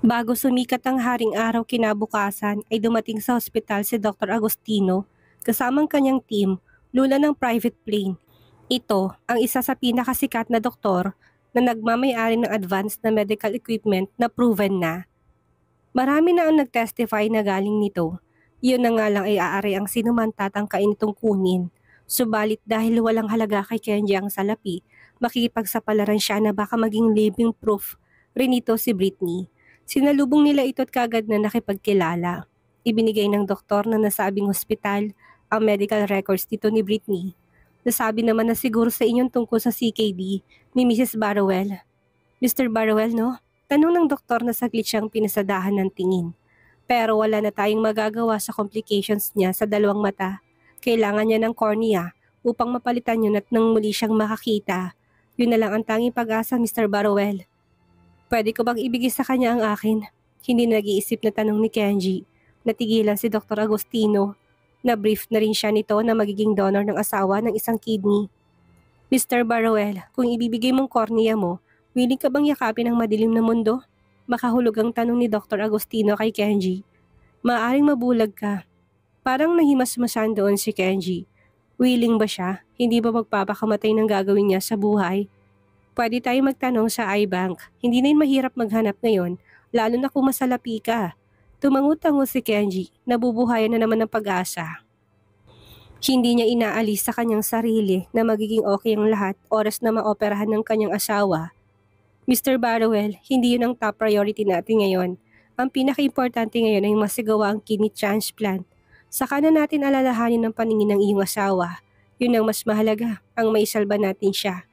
Bago sumikat ang haring araw kinabukasan ay dumating sa ospital si Dr. Agostino kasamang kanyang team lula ng private plane. Ito ang isa sa pinakasikat na doktor na nagmamayari ng advanced na medical equipment na proven na. Marami na ang nag-testify na galing nito. Iyon na nga lang ay aari ang sinuman tatangkain itong kunin. Subalit dahil walang halaga kay Kenji ang salapi, makikipagsapalaran siya na baka maging living proof rin ito si Britney. Sinalubong nila ito at kagad na nakipagkilala. Ibinigay ng doktor na nasabing hospital ang medical records dito ni Britney. Nasabi naman na siguro sa inyong tungkol sa CKD ni Mrs. Barrowell. Mr. Barrowell, no? Tanong ng doktor na saglit siyang pinasadahan ng tingin. Pero wala na tayong magagawa sa complications niya sa dalawang mata. Kailangan niya ng cornea upang mapalitan yun at nang muli siyang makakita. Yun na lang ang tanging pag-asa, Mr. Barrowell. Pwede ko bang ibigay sa kanya ang akin? Hindi nag-iisip na tanong ni Kenji. Natigilan si Dr. Agostino. Na-brief na rin siya nito na magiging donor ng asawa ng isang kidney. Mr. Barrowell, kung ibibigay mong cornea mo, willing ka bang yakapin ang madilim na mundo? Makahulog ang tanong ni Dr. Agostino kay Kenji. Maaring mabulag ka. Parang nahimas-masan doon si Kenji. Willing ba siya? Hindi ba magpapakamatay ng gagawin niya sa buhay? Pwede tayo magtanong sa iBank. Hindi na yun mahirap maghanap ngayon, lalo na kung masalapi ka. Tumangu-tango si Kenji, nabubuhayan na naman ng pag-asa. Hindi niya inaalis sa kanyang sarili na magiging okay ang lahat oras na maoperahan ng kanyang asawa. Mr. Barrowell, hindi yun ang top priority natin ngayon. Ang pinaka-importante ngayon ay masigawa ang kidney transplant. Saka na natin alalahanin ang paningin ng iyong asawa. Yun ang mas mahalaga, ang maisalba natin siya.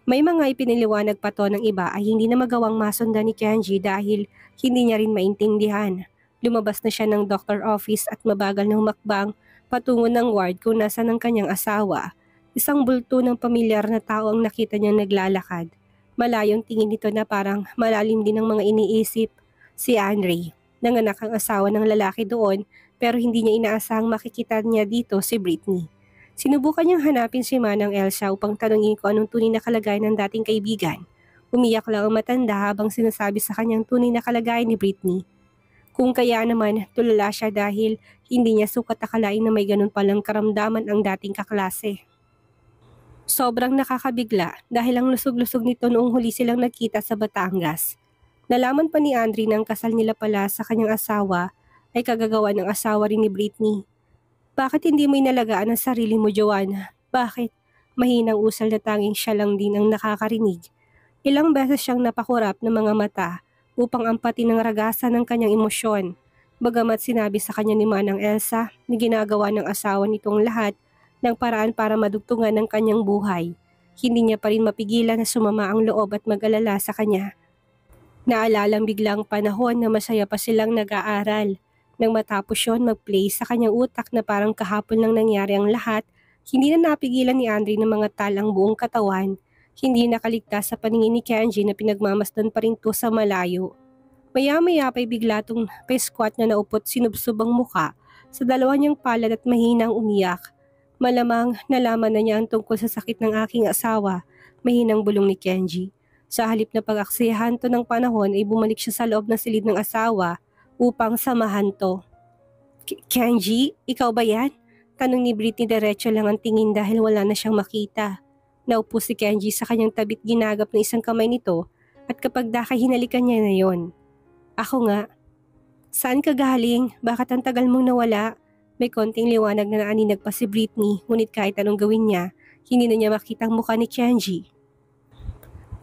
May mga ipiniliwanag pa to ng iba ay hindi na magawang masundan ni Kenji dahil hindi niya rin maintindihan. Lumabas na siya ng doctor office at mabagal ng makbang patungo ng ward kung nasa ng kanyang asawa. Isang bulto ng pamilyar na tao ang nakita niyang naglalakad. Malayong tingin nito na parang malalim din ang mga iniisip. Si Andre, nanganak ang asawa ng lalaki doon pero hindi niya inaasahang makikita niya dito si Britney. Sinubukan niyang hanapin si Manang Elsa upang tanungin kung anong tunay na kalagayan ng dating kaibigan. Umiyak lang ang matanda habang sinasabi sa kanyang tunay na kalagayan ni Britney. Kung kaya naman, tulala siya dahil hindi niya sukat akalain na may ganun palang karamdaman ang dating kaklase. Sobrang nakakabigla dahil ang lusog-lusog nito noong huli silang nagkita sa Batangas. Nalaman pa ni Andre na ang kasal nila pala sa kanyang asawa ay kagagawa ng asawa rin ni Britney. Bakit hindi mo inalagaan ang sarili mo, Joanna? Bakit? Mahinang usal na tanging siya lang din ang nakakarinig. Ilang beses siyang napakurap ng mga mata upang ampatin ng ragasan ng kanyang emosyon. Bagamat sinabi sa kanya ni Manang Elsa na ginagawa ng asawa nitong lahat ng paraan para madugtungan ng kanyang buhay, hindi niya pa rin mapigilan na sumama ang loob at mag-alala sa kanya. Naalalang biglang panahon na masaya pa silang nag-aaral. Nang matapos yon mag-play sa kanyang utak na parang kahapon lang nangyari ang lahat, hindi na napigilan ni Andre ng mga talang buong katawan. Hindi nakaligtas sa paningin ni Kenji na pinagmamasdan pa rin to sa malayo. Maya-maya pa'y bigla tong pa-squat na naupot sinubsob ang muka sa dalawa niyang palad at mahinang umiyak. Malamang nalaman na niya ang tungkol sa sakit ng aking asawa, mahinang bulong ni Kenji. Sa halip na pag-aksiyahan to ng panahon ay bumalik siya sa loob ng silid ng asawa upang samahan to. Kenji, ikaw ba yan? Tanong ni Britney diretso lang ang tingin dahil wala na siyang makita. Naupo si Kenji sa kanyang tabit ginagap ng isang kamay nito at kapag hinalikan niya na yon. Ako nga. Saan ka galing? Bakit ang tagal mong nawala? May konting liwanag na naaninag pa si Britney ngunit kahit anong gawin niya, hindi na niya makita ang mukha ni Kenji.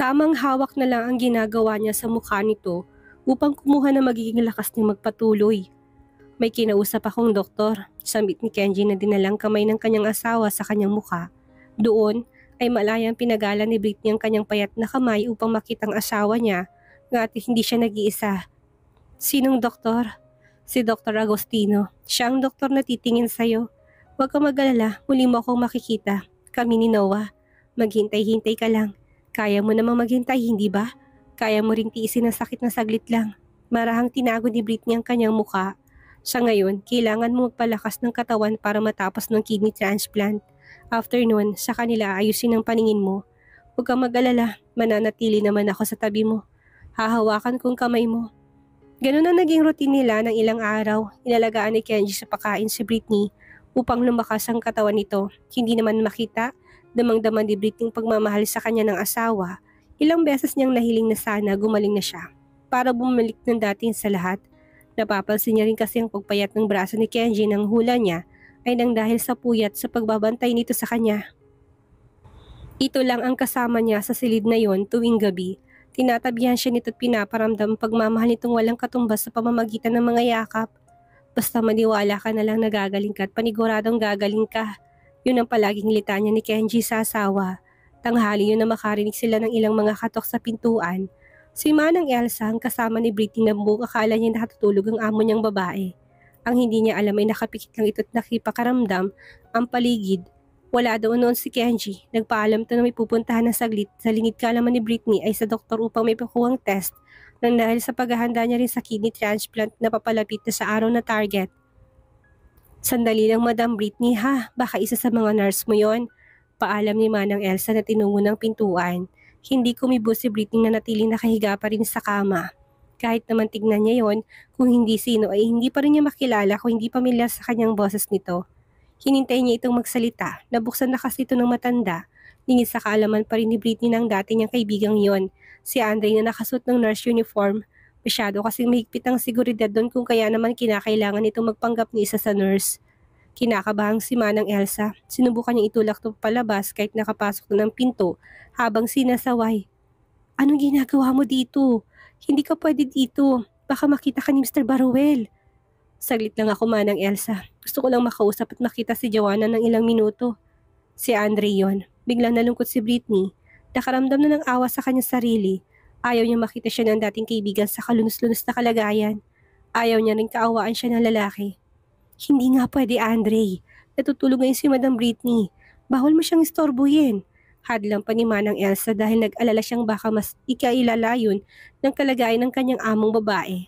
Tamang hawak na lang ang ginagawa niya sa mukha nito upang kumuha na magiging lakas niyang magpatuloy. May kinausap akong doktor, sambit ni Kenji na dinalang kamay ng kanyang asawa sa kanyang mukha. Doon ay malayang pinagalan ni Britney ang kanyang payat na kamay upang makita ang asawa niya at hindi siya nag-iisa. Sinong doktor? Si Dr. Agostino. Siya ang doktor na titingin sa'yo. Huwag kang mag-alala, muli mo akong makikita. Kami ni Noah. Maghintay-hintay ka lang. Kaya mo namang maghintay, hindi ba? Kaya mo ring tiisin ang sakit na saglit lang. Marahang tinago ni Britney ang kanyang mukha. Sa ngayon, kailangan mo magpalakas ng katawan para matapos ng kidney transplant. After nun, sa kanila ayusin ang paningin mo. Huwag kang mag-alala, mananatili naman ako sa tabi mo. Hahawakan kong kamay mo. Ganun ang naging routine nila ng ilang araw. Inalagaan ni Kenji sa pagkain si Britney upang lumakas ang katawan nito. Hindi naman makita, damang-dama ni Britney ang pagmamahal sa kanya ng asawa. Ilang beses niyang nahiling na sana gumaling na siya para bumalik ng dating sa lahat. Napapansin niya rin kasi ang pagpayat ng braso ni Kenji ng hula niya ay nang dahil sa puyat sa pagbabantay nito sa kanya. Ito lang ang kasama niya sa silid na yon tuwing gabi. Tinatabihan siya nito at pinaparamdam ang pagmamahal nitong walang katumbas sa pamamagitan ng mga yakap. Basta maniwala ka na lang na gagaling ka at paniguradong gagaling ka. Yun ang palaging litanya ni Kenji sa asawa. Tanghali yun na makarinig sila ng ilang mga katok sa pintuan. Si Manang Elsa ang kasama ni Britney na buong akala niya nakatutulog ang amo niyang babae. Ang hindi niya alam ay nakapikit lang ito at nakipakaramdam ang paligid. Wala daw noon si Kenji. Nagpaalam to na may pupuntahan na saglit sa lingid kalaman ni Britney ay sa doktor upang may pakuhang test nang dahil sa paghahanda niya rin sa kidney transplant na papalapit na sa araw na target. Sandali lang Madam Britney ha, baka isa sa mga nurse mo yon. Paalam ni Manang Elsa na tinungo ng pintuan. Hindi kumibo si Britney na natiling nakahiga pa rin sa kama. Kahit naman tignan niya yon, kung hindi sino ay hindi pa rin niya makilala kung hindi pamilyar sa kanyang boses nito. Hinintay niya itong magsalita, nabuksan na kasi ito ng matanda. Lingid sa kaalaman pa rin ni Britney ng dati niyang kaibigang yon, si Andre na nakasuot ng nurse uniform. Masyado kasing mahigpit ang seguridad doon kung kaya naman kinakailangan itong magpanggap ni isa sa nurse. Kinakabahang si Manang Elsa, sinubukan niyang itulak ito palabas kahit nakapasok na ng pinto habang sinasaway. Anong ginagawa mo dito? Hindi ka pwede dito, baka makita ka ni Mr. Baruel. Saglit lang ako Manang Elsa. Gusto ko lang makausap at makita si Joanna ng ilang minuto. Si Andre yon. Biglang nalungkot si Britney. Nakaramdam na ng awa sa kanyang sarili. Ayaw niya makita siya ng dating kaibigan sa kalunos-lunos na kalagayan. Ayaw niya rin kaawaan siya ng lalaki. Hindi nga pwede Andre. Natutulog ngayon si Madam Britney. Bawal mo siyang istorbohin. Hadlang pa ni Manang Elsa dahil nag-alala siyang baka mas ikailalayon ng kalagayan ng kanyang among babae.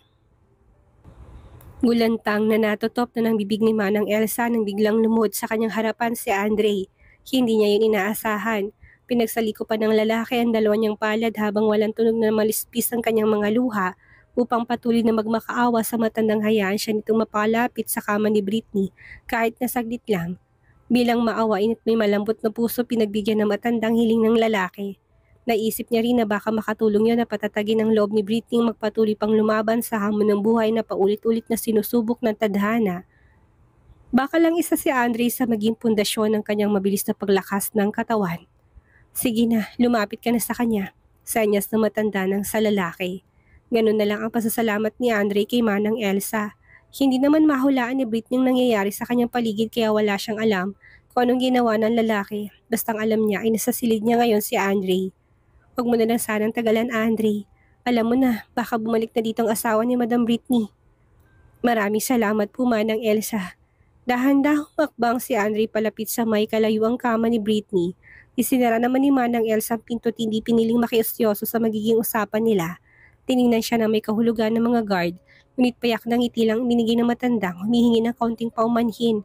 Gulantang na natutop na ng bibig ni Manang Elsa nang biglang lumuhod sa kanyang harapan si Andre. Hindi niya yun inaasahan. Pinagsaliko pa ng lalaki ang dalawa niyang palad habang walang tunog na malispis ang kanyang mga luha upang patuloy na magmakaawa sa matandang hayaan siya nitong mapalapit sa kama ni Britney kahit na saglit lang. Bilang maawain at may malambot na puso pinagbigyan ng matandang hiling ng lalaki. Naisip niya rin na baka makatulong yun na patatagin ang loob ni Britney magpatuloy pang lumaban sa hamon ng buhay na paulit-ulit na sinusubok ng tadhana. Baka lang isa si Andre sa maging pundasyon ng kanyang mabilis na paglakas ng katawan. Sige na, lumapit ka na sa kanya. Senyas na matanda ng sa lalaki. Ganun na lang ang pasasalamat ni Andre kay Manang Elsa. Hindi naman mahulaan ni Britney ang nangyayari sa kanyang paligid kaya wala siyang alam kung anong ginawa ng lalaki. Bastang alam niya ay nasa silid niya ngayon si Andre. Huwag mo na lang sanang tagalan, Andre. Alam mo na, baka bumalik na dito ang asawa ni Madam Britney. Maraming salamat po, Manang Elsa. Dahan-dahang makbang si Andre palapit sa may kalayuang kama ni Britney. Isinara naman ni Manang Elsa ang pinto at hindi piniling makiusyoso sa magiging usapan nila. Tiningnan siya na may kahulugan ng mga guard, ngunit payak ng ngiti lang binigay ng matandang humihingi ng kaunting paumanhin.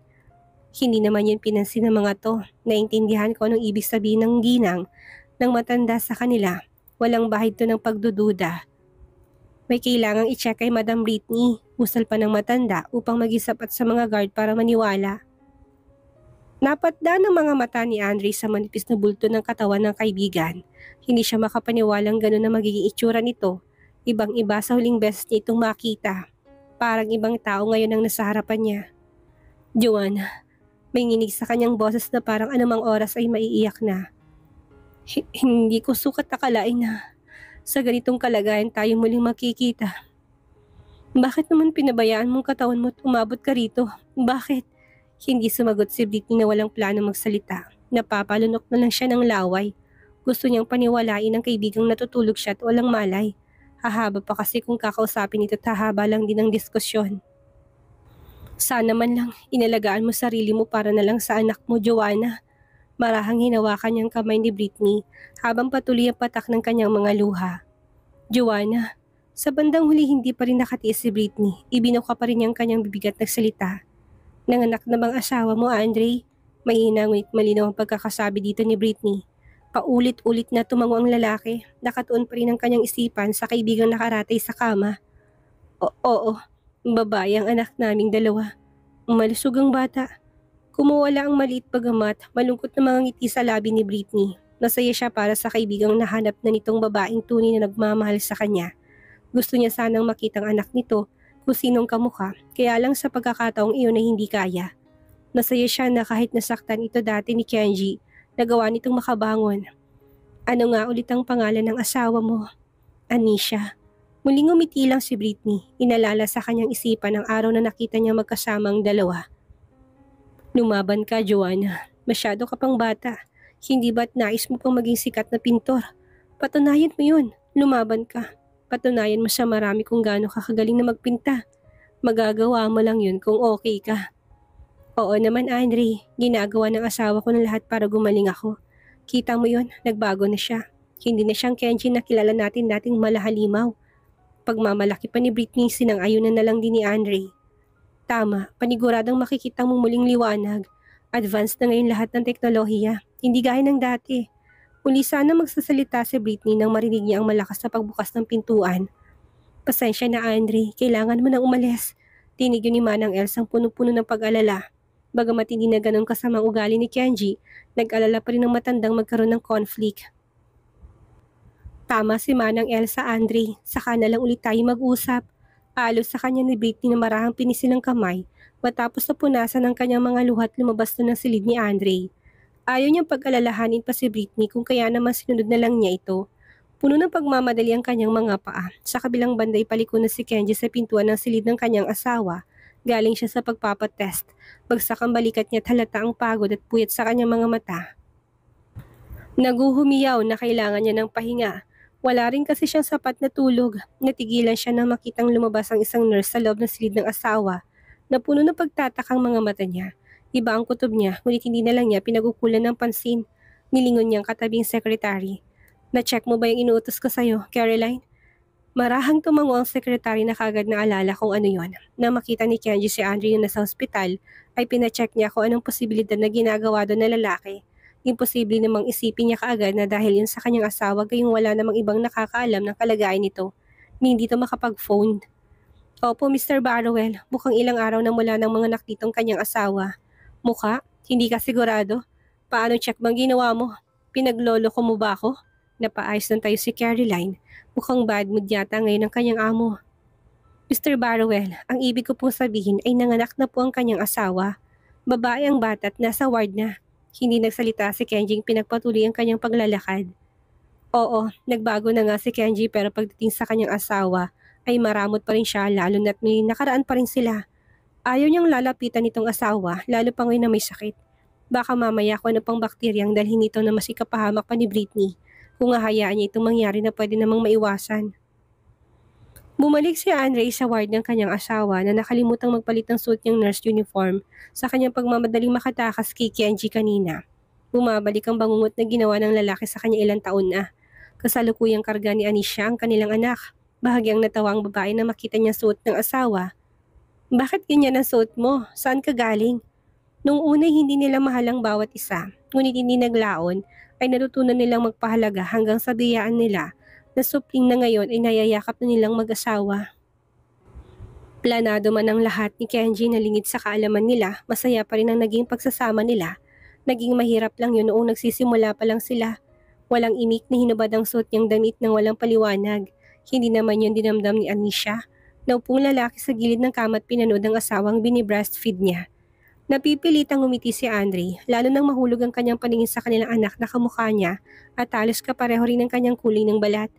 Hindi naman yun pinansin ng mga to. Naintindihan ko anong ibig sabihin ng ginang ng matanda sa kanila. Walang bahid to ng pagdududa. May kailangang i-check kay Madam Britney, usal pa ng matanda upang maging sapat sa mga guard para maniwala. Napatda ng mga mata ni Andre sa manipis na bulto ng katawan ng kaibigan. Hindi siya makapaniwalang gano'n na magiging itsura nito. Ibang-iba sa huling beses niya itong makita. Parang ibang tao ngayon ang nasa harapan niya. Joanna, may nginig sa kanyang boses na parang anumang oras ay maiiyak na. Hindi ko sukat akalain na sa ganitong kalagayan tayo muling makikita. Bakit naman pinabayaan mong katawan mo at umabot ka rito? Bakit? Hindi sumagot si Britney na walang plano magsalita. Napapalunok na lang siya ng laway. Gusto niyang paniwalain ang kaibigang natutulog siya at walang malay. Hahaba pa kasi kung kakausapin ito at hahaba lang din ang diskusyon. Sana man lang inalagaan mo sarili mo para na lang sa anak mo, Joanna. Marahang hinawakan niyang kamay ni Britney habang patuloy ang patak ng kanyang mga luha. Joanna, sa bandang huli hindi pa rin nakatiis si Britney. Ibinuka pa rin niyang kanyang bibig at nagsalita. Nanganak na bang asawa mo, Andre? Mahina ngunit malinaw ang pagkakasabi dito ni Britney. Paulit-ulit na tumango ang lalaki. Nakatuon pa rin ang kanyang isipan sa kaibigang nakaratay sa kama. Oo, babae ang anak naming dalawa. Malusog ang bata. Kumuwala ang maliit bagamat malungkot na mga ngiti sa labi ni Britney. Masaya siya para sa kaibigang nahanap na nitong babaeng tunay na nagmamahal sa kanya. Gusto niya sanang makitang anak nito kung sinong kamukha, kaya lang sa pagkakataong iyon ay hindi kaya. Masaya siya na kahit nasaktan ito dati ni Kenji, nagawa nitong makabangon. Ano nga ulit ang pangalan ng asawa mo? Anisha. Muling umiti lang si Britney, inalala sa kanyang isipan ang araw na nakita niya magkasama ang dalawa. Lumaban ka, Joanna. Masyado ka pang bata. Hindi ba't nais mo pang maging sikat na pintor? Patunayan mo yun. Lumaban ka. Patunayan mo sa marami kung gaano ka kagaling na magpinta. Magagawa mo lang yun kung okay ka. Oo naman, Andre. Ginagawa ng asawa ko ng lahat para gumaling ako. Kita mo yun, nagbago na siya. Hindi na siyang Kenji na kilala natin dating malahalimaw. Pagmamalaki pa ni Britney, sinang-ayunan na lang din ni Andre. Tama, paniguradang makikita mo muling liwanag. Advanced na ngayon lahat ng teknolohiya. Hindi gaya ng dati. Uli sana magsasalita si Britney nang marinig niya ang malakas na pagbukas ng pintuan. Pasensya na, Andre. Kailangan mo nang umalis. Tinig yun ni Manang Elsang punong-puno ng pag-alala. Bagamat hindi na ganun kasamang ugali ni Kenji, nag-alala pa rin ng matandang magkaroon ng conflict. Tama si Manang Elsa, Andre. Saka na lang ulit tayo mag-usap. Alos sa kanya ni Britney na marahang pinisil ang kamay matapos na punasan ng kanyang mga luhat lumabas na ng silid ni Andre. Ayaw niyang pag-alalahanin pa si Britney kung kaya naman sinunod na lang niya ito. Puno ng pagmamadali ang kanyang mga paa. Sa kabilang banda ipaliko na si Kenji sa pintuan ng silid ng kanyang asawa. Galing siya sa pagpapatest. Bagsak ang balikat niya at halata ang pagod at puyat sa kanyang mga mata. Naguhumiyaw na kailangan niya ng pahinga. Wala rin kasi siyang sapat na tulog. Natigilan siya nang makitang lumabas ang isang nurse sa loob ng silid ng asawa na puno ng pagtatakang mga mata niya. Iba ang kutob niya, ngunit hindi na lang niya pinagukulan ng pansin. Nilingon niyang katabing sekretary. Na-check mo ba yung inuutos ko sa'yo, Caroline? Marahang tumango ang sekretary na kagad na alala kung ano yon. Na makita ni Kenji si Andre na nasa ospital, ay pinacheck niya kung anong posibilidad na ginagawa doon na lalaki. Imposible namang isipin niya kaagad na dahil yun sa kanyang asawa gayong wala namang ibang nakakaalam ng kalagayan nito. Ni hindi ito makapag-phone. Opo, Mr. Barrowell, mukhang ilang araw na mula ng mga nakitong kanyang asawa. Mukha? Hindi ka sigurado? Paano check bang ginawa mo? Pinaglolo ko mo ba ako? Napaayos lang tayo si Caroline. Mukhang bad mood yata ngayon ang kanyang amo. Mr. Barrowell, ang ibig ko pong sabihin ay nanganak na po ang kanyang asawa. Babae ang bata at nasa ward na. Hindi nagsalita si Kenji pinagpatuloy ang kanyang paglalakad. Oo, nagbago na nga si Kenji pero pagdating sa kanyang asawa ay maramot pa rin siya lalo na't may nakaraan pa rin sila. Ayaw niyang lalapitan nitong asawa lalo pa ngayon na may sakit. Baka mamaya kung ano pang bakteryang dalhin nito na mas ikapahamak pa ni Britney. Kung hahayaan niya itong mangyari na pwede namang maiwasan. Bumalik si Andre sa ward ng kanyang asawa na nakalimutang magpalit ng suit niyang nurse uniform sa kanyang pagmamadaling makatakas kay Kenji kanina. Bumabalik ang bangungot na ginawa ng lalaki sa kanya ilang taon na. Kasalukuyang karga ni Anisha ang kanilang anak. Bahagyang natawa ang babae na makita niya suot ng asawa. Bakit ganyan ang suot mo? Saan ka galing? Nung unay hindi nila mahal ang bawat isa, ngunit hindi naglaon ay natutunan nilang magpahalaga hanggang sa biyaan nila na supling na ngayon ay nayayakap na nilang mag-asawa. Planado man ang lahat ni Kenji na lingid sa kaalaman nila, masaya pa rin ang naging pagsasama nila. Naging mahirap lang yun noong nagsisimula pa lang sila. Walang imik na hinubad ang suot niyang damit ng walang paliwanag. Hindi naman yun dinamdam ni Anisha. Naupong lalaki sa gilid ng kama at pinanood ng asawang binibreastfeed niya. Napipilitang ngumiti si Andre, lalo nang mahulog ang kanyang paningin sa kanilang anak na kamukha niya at halos kapareho rin ng kanyang kulay ng balat.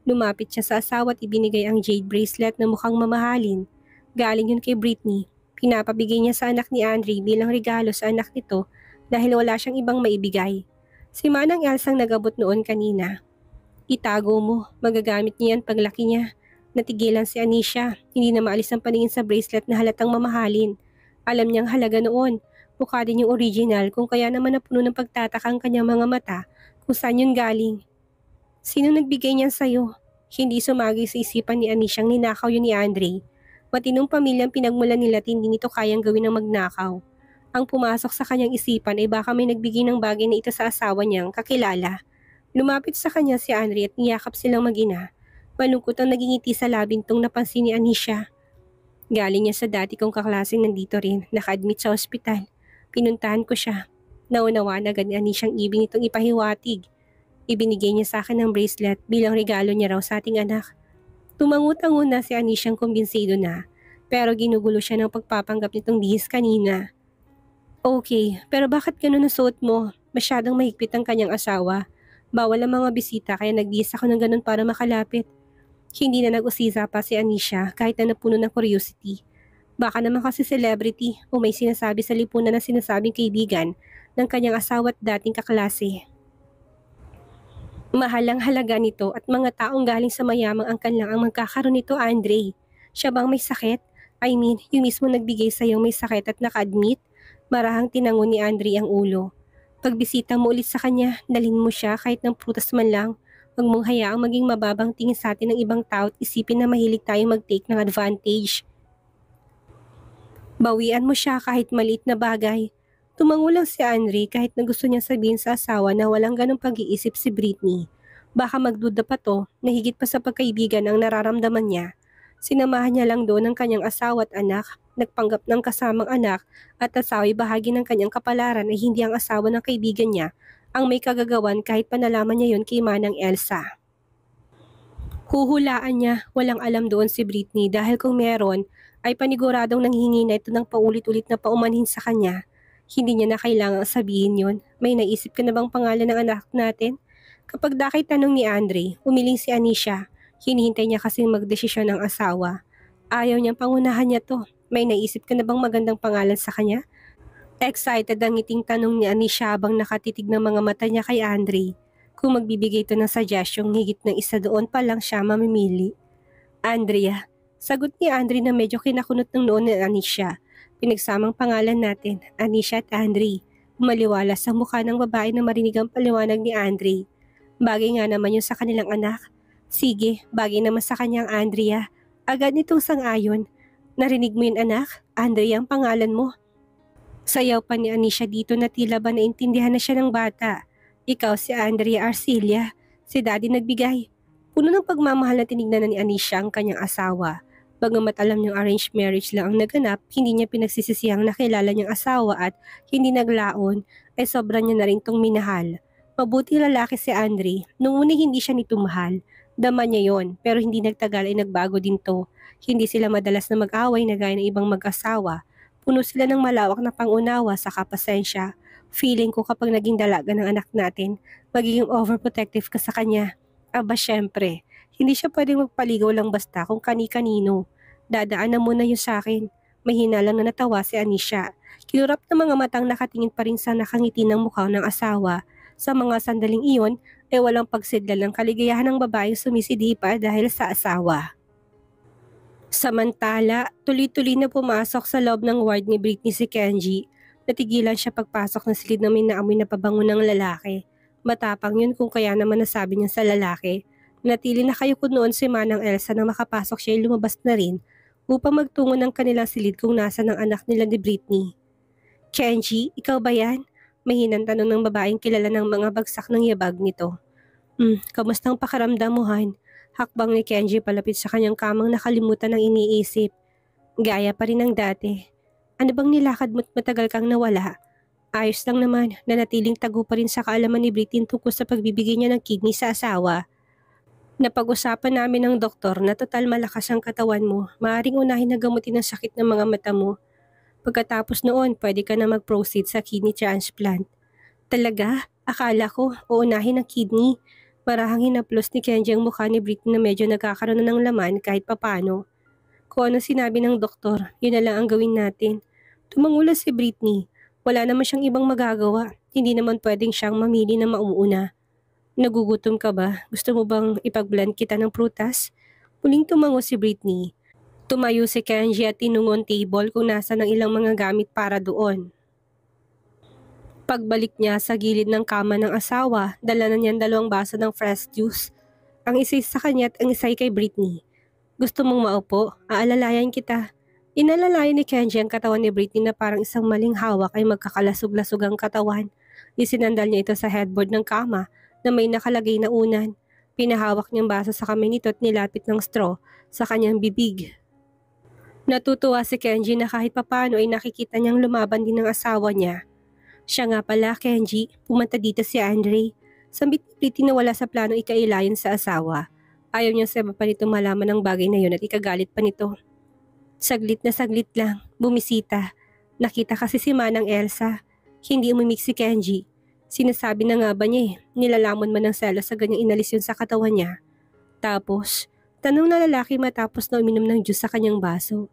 Lumapit siya sa asawa at ibinigay ang jade bracelet na mukhang mamahalin. Galing yun kay Britney. Pinapabigay niya sa anak ni Andre bilang regalo sa anak nito dahil wala siyang ibang maibigay. Si Manang Elsang nagabot noon kanina. Itago mo, magagamit niya yan paglaki niya. Natigilan si Anisha, hindi na maalis ang paningin sa bracelet na halatang mamahalin. Alam niyang halaga noon. Mukha din yung original kung kaya naman napuno ng pagtataka ang kanyang mga mata kung saan yun galing. Sino nagbigay niyan sa'yo? Hindi sumagi sa isipan ni Anisha ang ninakaw yun ni Andre. Matinong pamilyang pinagmulan nila at hindi nito kayang gawin ng magnakaw. Ang pumasok sa kanyang isipan ay baka may nagbigay ng bagay na ito sa asawa niyang kakilala. Lumapit sa kanya si Andre at niyakap silang mag-ina. Malungkot ang nagingiti sa labi nitong napansin ni Anisha. Galing niya sa dati kong kaklaseng nandito rin, naka-admit sa ospital. Pinuntahan ko siya. Naunawaan agad ni Anisha ang ibig nitong ipahiwatig. Ibinigay niya sa akin ng bracelet bilang regalo niya raw sa ating anak. Tumangutango na si Anisha kumbinsido na, pero ginugulo siya ng pagpapanggap nitong bihis kanina. Okay, pero bakit ganun ang suot mo? Masyadong mahigpit ang kanyang asawa. Bawal ang mga bisita kaya nagbihis ako ng ganun para makalapit. Hindi na nag-usisa pa si Anisha kahit na napuno ng curiosity. Baka naman kasi celebrity o may sinasabi sa lipunan na sinasabing kaibigan ng kanyang asawa at dating kaklase. Mahal ang halaga nito at mga taong galing sa mayamang angkan lang ang magkakaroon nito, Andre. Siya bang may sakit? I mean, yung mismo nagbigay sa'yo may sakit at naka-admit? Marahang tinango ni Andre ang ulo. Pagbisita mo ulit sa kanya, dalhin mo siya kahit ng prutas man lang. Huwag mong hayaang maging mababang tingin sa atin ng ibang tao at isipin na mahilig tayong mag-take ng advantage. Bawian mo siya kahit maliit na bagay. Tumango lang si Andre kahit na gusto niya sabihin sa asawa na walang ganong pag-iisip si Britney. Baka magduda pa to na higit pa sa pagkaibigan ang nararamdaman niya. Sinamahan niya lang doon ang kanyang asawa at anak, nagpanggap ng kasamang anak at asawa'y bahagi ng kanyang kapalaran ay hindi ang asawa ng kaibigan niya ang may kagagawan kahit panalaman niya yon kay Manang Elsa. Huhulaan niya, walang alam doon si Britney dahil kung meron ay paniguradong nanghingi na ito ng paulit-ulit na paumanhin sa kanya. Hindi niya na kailangang sabihin yon. May naisip ka na bang pangalan ng anak natin? Kapag dakay tanong ni Andre, umiling si Anisha. Hinihintay niya kasing magdesisyon ng asawa. Ayaw niyang pangunahan niya to. May naisip ka na bang magandang pangalan sa kanya? Excited ang ngiting tanong ni Anisha habang nakatitig ng mga mata niya kay Andre. Kung magbibigay ito ng suggestion, higit ng isa doon pa lang siya mamimili. Andrea, sagot ni Andre na medyo kinakunot ng noon ni Anisha. Pinagsamang pangalan natin, Anisha at Andre. Umaliwalas ang mukha ng babae na marinig ang paliwanag ni Andre. Bagay nga naman yun sa kanilang anak. Sige, bagay naman sa kanyang Andrea. Agad nitong sang-ayon. Narinig mo yun anak? Andrea ang pangalan mo. Sayaw pa ni Anisha dito na tila ba naintindihan na siya ng bata. Ikaw si Andrea Arcilia. Si daddy nagbigay. Puno ng pagmamahal na tinignan na ni Anisha ang kanyang asawa. Bagamat alam niyang arranged marriage lang ang naganap, hindi niya pinagsisisiyang nakilala niyang asawa at hindi naglaon ay sobra niya na rin tong minahal. Mabuti lalaki si Andre. Nung una hindi siya nito mahal. Dama niya yon, pero hindi nagtagal ay nagbago din to. Hindi sila madalas na mag-away na gaya ng ibang mag-asawa. Puno sila ng malawak na pangunawa sa kapasensya. Feeling ko kapag naging dalaga ng anak natin, magiging overprotective ka sa kanya. Aba syempre, hindi siya pwedeng magpaligaw lang basta kung kani-kanino. Dadaan na muna yun sa akin. Mahina lang na natawa si Anisha. Kinurap na mga matang nakatingin pa rin sa nakangiti ng mukha ng asawa. Sa mga sandaling iyon, ay walang pagsidlal ng kaligayahan ng babaeng sumisidipa dahil sa asawa. Samantala, tuloy-tuloy na pumasok sa loob ng ward ni Britney si Kenji. Natigilan siya pagpasok ng silid na may naamoy na pabango ng lalaki. Matapang yun kung kaya naman nasabi niya sa lalaki. Natili na kayo ko noon si Manang Elsa nang makapasok siya ay lumabas na rin upang magtungo ng kanilang silid kung nasa ng anak nila ni Britney. Kenji, ikaw ba yan? Mahinang tanong ng babaeng kilala ng mga bagsak ng yabag nito. Kamustang pakaramdam mo, Han? Hakbang ni Kenji palapit sa kanyang kamang nakalimutan ng iniisip. Gaya pa rin ng dati. Ano bang nilakad mo't matagal kang nawala? Ayos lang naman, nanatiling tago pa rin sa kaalaman ni Britney tungkol sa pagbibigay niya ng kidney sa asawa. Napag-usapan namin ng doktor na total malakas ang katawan mo. Maaaring unahin na gamutin ang sakit ng mga mata mo. Pagkatapos noon, pwede ka na mag-proceed sa kidney transplant. Talaga? Akala ko, uunahin ang kidney. Marahang hinaplos ni Kenji ang mukha ni Britney na medyo nagkakaroon na ng laman kahit papano. Kung ano sinabi ng doktor, yun na lang ang gawin natin. Tumangula si Britney. Wala naman siyang ibang magagawa. Hindi naman pwedeng siyang mamili na mauuna. Nagugutom ka ba? Gusto mo bang ipag-blend kita ng prutas? Muling tumango si Britney. Tumayo si Kenji at tinungon table kung nasa ng ilang mga gamit para doon. Pagbalik niya sa gilid ng kama ng asawa, dala na niyan 2 baso ng fresh juice. Ang isa sa kanya at ang isa kay Britney. Gusto mong maupo? Aalalayan kita. Inalalayan ni Kenji ang katawan ni Britney na parang isang maling hawak ay magkakalasog-lasog ang katawan. Isinandal niya ito sa headboard ng kama na may nakalagay na unan. Pinahawak niyang baso sa kamay nito at nilapit ng straw sa kanyang bibig. Natutuwa si Kenji na kahit papano ay nakikita niyang lumaban din ng asawa niya. Siya nga pala, Kenji, pumunta dito si Andre. Sambit ni Pretty na wala sa plano ikailayan sa asawa. Ayaw niya sa pa nito malaman ng bagay na yun at ikagalit pa nito. Saglit na saglit lang, bumisita. Nakita kasi si Manang Elsa. Hindi umimik si Kenji. Sinasabi na nga ba niya nilalamon man ng selos sa ganyang inalis yun sa katawan niya. Tapos, tanong na lalaki matapos na uminom ng juice sa kanyang baso.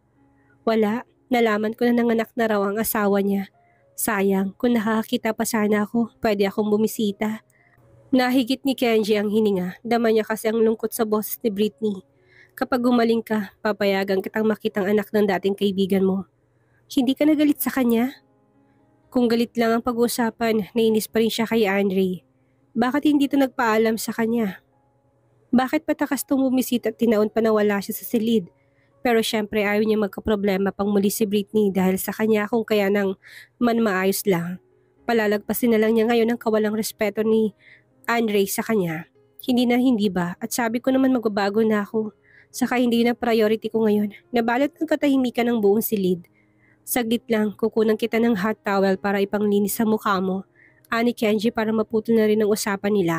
Wala, nalaman ko na nanganak na raw ang asawa niya. Sayang, kung nakakita pa sana ako, pwede akong bumisita. Nahigit ni Kenji ang hininga, dama niya kasi ang lungkot sa boses ni Britney. Kapag gumaling ka, papayagan kitang makitang anak ng dating kaibigan mo. Hindi ka nagalit sa kanya? Kung galit lang ang pag-uusapan, nainis pa rin siya kay Andre. Bakit hindi ito nagpaalam sa kanya? Bakit patakas itong bumisita at tinaon pa na wala siya sa silid? Pero syempre ayaw niya magkaproblema pang muli si Britney dahil sa kanya kung kaya nang maayos lang. Palalagpasin na lang niya ngayon ang kawalang respeto ni Andre sa kanya. Hindi na hindi ba? At sabi ko naman magbabago na ako. Saka hindi na priority ko ngayon. Nabalot ng katahimikan ng buong silid. Saglit lang, kukunan kita ng hot towel para ipanglinis sa mukha mo. Ani Kenji para maputol na rin ang usapan nila.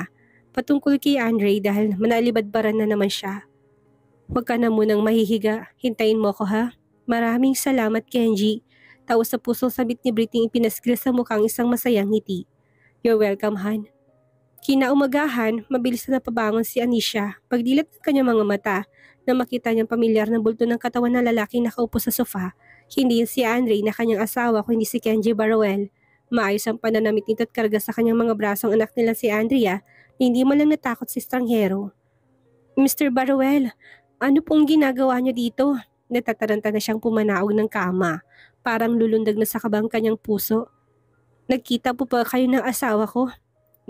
Patungkol kay Andre dahil manalibadbaran na naman siya. Huwag ka na munang mahihiga. Hintayin mo ko ha. Maraming salamat Kenji. Taos sa pusong sabit ni Britney ipinaskil sa mukhang isang masayang ngiti. You're welcome, Han. Kinaumagahan, mabilis na napabangon si Anisha. Pagdilat ng kanyang mga mata na makita niyang pamilyar na bulto ng katawan ng lalaking nakaupo sa sofa. Hindi yun si Andre na kanyang asawa kundi si Kenji Barroel. Maayos ang pananamit nito at karga sa kanyang mga brasong anak nila si Andrea na hindi man lang natakot si estranghero. Mr. Barroel, ano pong ginagawa niyo dito? Natataranta na siyang pumanaog ng kama. Parang lulundag na sa kabang kanyang puso. Nagkita po pa kayo ng asawa ko?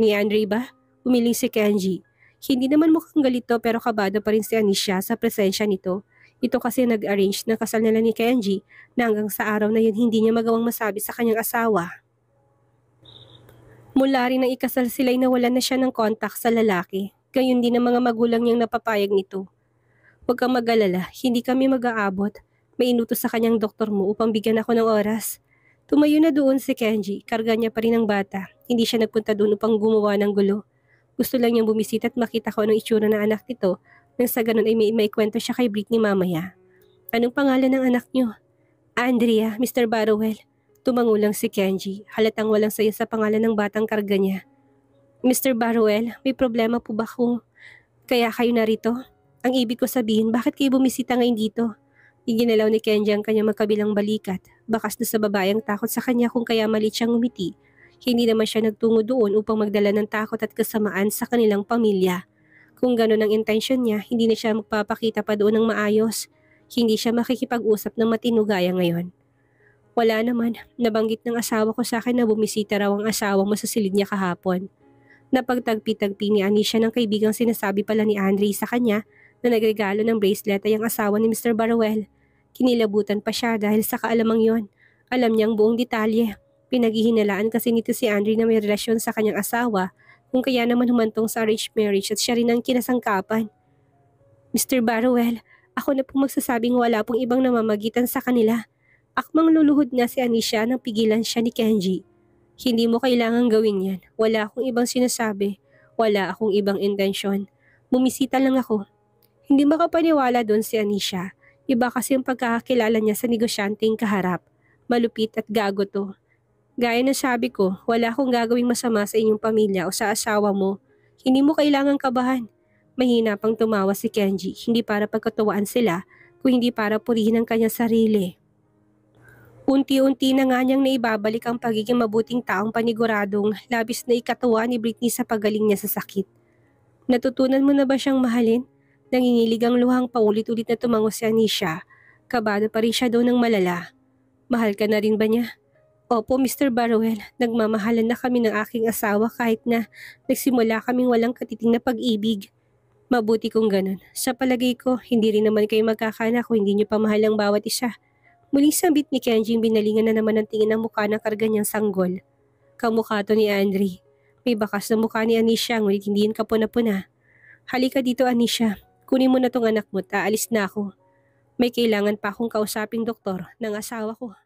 Ni Andre ba? Umiling si Kenji. Hindi naman mukhang galito pero kabado pa rin si Anisha sa presensya nito. Ito kasi nag-arrange na kasal nila ni Kenji na hanggang sa araw na yun hindi niya magawang masabi sa kanyang asawa. Mula rin nang ikasal sila'y nawalan na siya ng kontak sa lalaki. Gayon din ang mga magulang niyang napapayag nito. Huwag kang mag-alala, hindi kami mag-aabot. May inutos sa kanyang doktor mo upang bigyan ako ng oras. Tumayo na doon si Kenji, karga niya pa rin ang bata. Hindi siya nagpunta doon upang gumawa ng gulo. Gusto lang niyang bumisita at makita ko anong itsura ng anak nito nang sa ganun ay may maikwento siya kay Britney mamaya. Anong pangalan ng anak niyo? Andrea, Mr. Barrowell. Tumangulang si Kenji, halatang walang saya sa pangalan ng batang karga niya. Mr. Barrowell, may problema po ba kung kaya kayo narito? Ang ibig ko sabihin, bakit kayo bumisita ngayon dito? Iginalaw ni Kenji ang kanyang magkabilang balikat. Bakas na sa babae ang takot sa kanya kung kaya malit siyang umiti. Hindi naman siya nagtungo doon upang magdala ng takot at kasamaan sa kanilang pamilya. Kung gano'n ang intensyon niya, hindi na siya magpapakita pa doon ng maayos. Hindi siya makikipag-usap ng matino gaya ngayon. Wala naman, nabanggit ng asawa ko sa akin na bumisita raw ang asawa mo sa silid niya kahapon. Napagtagpi-tagpi ni Anisha ng kaibigang sinasabi pala ni Andre sa kanya na nagregalo ng bracelet ay ang asawa ni Mr. Barrowell. Kinilabutan pa siya dahil sa kaalamang yon. Alam niyang buong detalye. Pinaghihinalaan kasi nito si Andre na may relasyon sa kanyang asawa kung kaya naman humantong sa arranged marriage at siya rin ang kinasangkapan. Mr. Barrowell, ako na pong magsasabing wala pong ibang namamagitan sa kanila. Akmang luluhod nga si Anisha nang pigilan siya ni Kenji. Hindi mo kailangang gawin yan. Wala akong ibang sinasabi. Wala akong ibang intensyon. Bumisita lang ako. Hindi makapaniwala doon si Anisha. Iba kasi ang pagkakakilala niya sa negosyanteng kaharap. Malupit at gago to. Gaya na sabi ko, wala akong gagawing masama sa inyong pamilya o sa asawa mo. Hindi mo kailangang kabahan. Mahina pang tumawa si Kenji, hindi para pagkatuwaan sila, kung hindi para purihin ang kanyang sarili. Unti-unti na nga niyang naibabalik ang pagiging mabuting taong paniguradong labis na ikatuwa ni Britney sa pagaling niya sa sakit. Natutunan mo na ba siyang mahalin? Nangingilig ang luhang paulit-ulit na tumango si Anisha. Kabado pa rin siya doon ng malala. Mahal ka na rin ba niya? Opo, Mr. Barrowell. Nagmamahalan na kami ng aking asawa kahit na nagsimula kaming walang katiting na pag-ibig. Mabuti kung ganun. Sa palagay ko, hindi rin naman kayo magkakana kung hindi niyo pa mahal ang bawat isa. Muling sambit ni Kenji binalingan na naman ang tingin ng mukha ng karga niyang sanggol. Kamukha to ni Andre. May bakas na mukha ni Anisha ngunit hindi yun kapuna-puna. Halika dito, Anisha. Kunin mo na tong anak mo at aalis na ako. May kailangan pa akong kausaping doktor ng asawa ko.